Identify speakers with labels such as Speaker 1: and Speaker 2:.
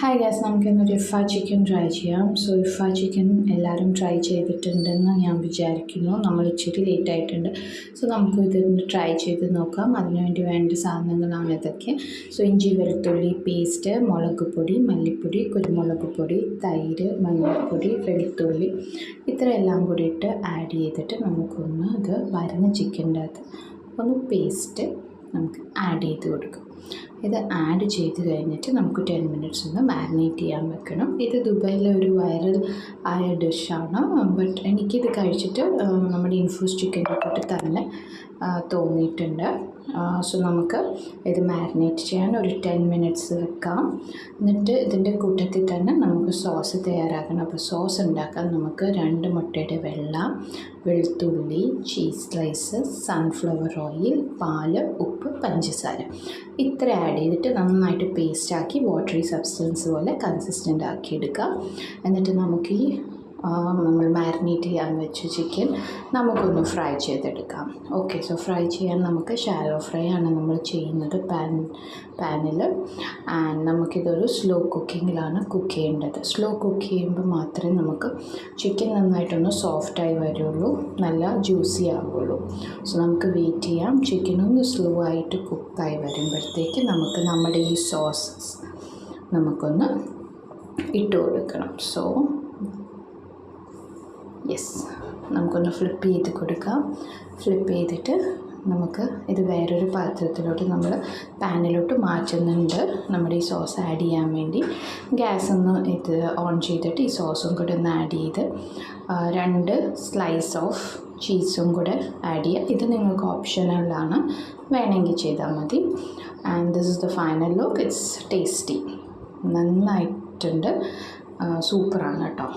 Speaker 1: Hi guys, നമുക്കിന്നൊരു ഇഫ chicken try ചെയ്യാം. So ഇഫ chicken എല്ലാവരും ട്രൈ ചെയ്തിട്ടുണ്ടെന്ന് ഞാൻ വിചാരിക്കുന്നു. നമ്മൾ ഇച്ചിരി ലേറ്റ് ആയിട്ടുണ്ട്. സോ നമുക്ക് ഇതൊന്ന് ട്രൈ ചെയ്ത് നോക്കാം. അതിനുവേണ്ടി വേണ്ട സാധനങ്ങളാണ് ഇതൊക്കെ. സോ ഇഞ്ചി വെളുത്തുള്ളി പേസ്റ്റ്, മുളക് പൊടി, മല്ലിപ്പൊടി, കുരുമുളക് പൊടി, തൈര്, മഞ്ഞൾപ്പൊടി, വെളുത്തുള്ളി, ഇത്രയെല്ലാം കൂടിയിട്ട് ആഡ് ചെയ്തിട്ട് നമുക്കൊന്ന് ഇത് വരുന്ന ചിക്കൻ്റെ അകത്ത് ഒന്ന് പേസ്റ്റ് നമുക്ക് ആഡ് ചെയ്ത് കൊടുക്കും. ഇത് ആഡ് ചെയ്ത് കഴിഞ്ഞിട്ട് നമുക്ക് 10 മിനിറ്റ്സ് ഒന്ന് മാരിനേറ്റ് ചെയ്യാൻ വെക്കണം. ഇത് ദുബായിലെ ഒരു വൈറൽ ആയ ഡിഷാണ്. ബട്ട് എനിക്കിത് കഴിച്ചിട്ട് നമ്മുടെ ഇൻഫ്യൂസ് ചിക്കൻ്റെ കൂട്ട് തന്നെ തോന്നിയിട്ടുണ്ട്. സോ നമുക്ക് ഇത് മാരിനേറ്റ് ചെയ്യാൻ ഒരു 10 മിനിറ്റ്സ് വെക്കാം. എന്നിട്ട് ഇതിൻ്റെ കൂട്ടത്തിൽ തന്നെ നമുക്ക് സോസ് തയ്യാറാക്കണം. അപ്പോൾ സോസ് ഉണ്ടാക്കാൻ നമുക്ക് 2 മുട്ടയുടെ വെള്ള, വെളുത്തുള്ളി, ചീസ് സ്ലൈസ്, സൺഫ്ലവർ ഓയിൽ, പാല്, ഉപ്പ്, പഞ്ചസാര ഇത്ര ആഡ് ചെയ്തിട്ട് നന്നായിട്ട് പേസ്റ്റാക്കി വാട്ടറി സബ്സ്റ്റൻസ് പോലെ കൺസിസ്റ്റൻ്റ് ആക്കി എടുക്കാം. എന്നിട്ട് നമുക്ക് ഈ നമ്മൾ മാരിനേറ്റ് ചെയ്യാൻ വെച്ച ചിക്കൻ നമുക്കൊന്ന് ഫ്രൈ ചെയ്തെടുക്കാം. ഓക്കെ, സോ ഫ്രൈ ചെയ്യാൻ നമുക്ക് ഷാലോ ഫ്രൈ ആണ് നമ്മൾ ചെയ്യുന്നത് പാനിൽ. ആൻഡ് നമുക്കിതൊരു സ്ലോ കുക്കിങ്ങിലാണ് കുക്ക് ചെയ്യേണ്ടത്. സ്ലോ കുക്ക് ചെയ്യുമ്പോൾ മാത്രമേ നമുക്ക് ചിക്കൻ നന്നായിട്ടൊന്ന് സോഫ്റ്റായി വരുള്ളൂ, നല്ല ജ്യൂസി ആവുള്ളൂ. സോ നമുക്ക് വെയിറ്റ് ചെയ്യാം. ചിക്കൻ ഒന്ന് സ്ലോ ആയിട്ട് കുക്കായി വരുമ്പോഴത്തേക്ക് നമുക്ക് നമ്മുടെ ഈ സോസസ് നമുക്കൊന്ന് ഇട്ട് കൊടുക്കണം. സോ യെസ്, നമുക്കൊന്ന് ഫ്ലിപ്പ് ചെയ്ത് കൊടുക്കാം. ഫ്ലിപ്പ് ചെയ്തിട്ട് നമുക്ക് ഇത് വേറൊരു പാത്രത്തിലോട്ട് നമ്മൾ പാനിലോട്ട് മാറ്റുന്നുണ്ട് നമ്മുടെ ഈ സോസ് ആഡ് ചെയ്യാൻ വേണ്ടി. ഗ്യാസ് ഒന്ന് ഇത് ഓൺ ചെയ്തിട്ട് ഈ സോസും കൂടെ ഒന്ന് ആഡ് ചെയ്ത് 2 സ്ലൈസ് ഓഫ് ചീസും കൂടെ ആഡ് ചെയ്യുക. ഇത് നിങ്ങൾക്ക് ഓപ്ഷണലാണ്, വേണമെങ്കിൽ ചെയ്താൽ മതി. And this is the final look. It's tasty, നന്നായിട്ടുണ്ട്, സൂപ്പറാണ് കേട്ടോ.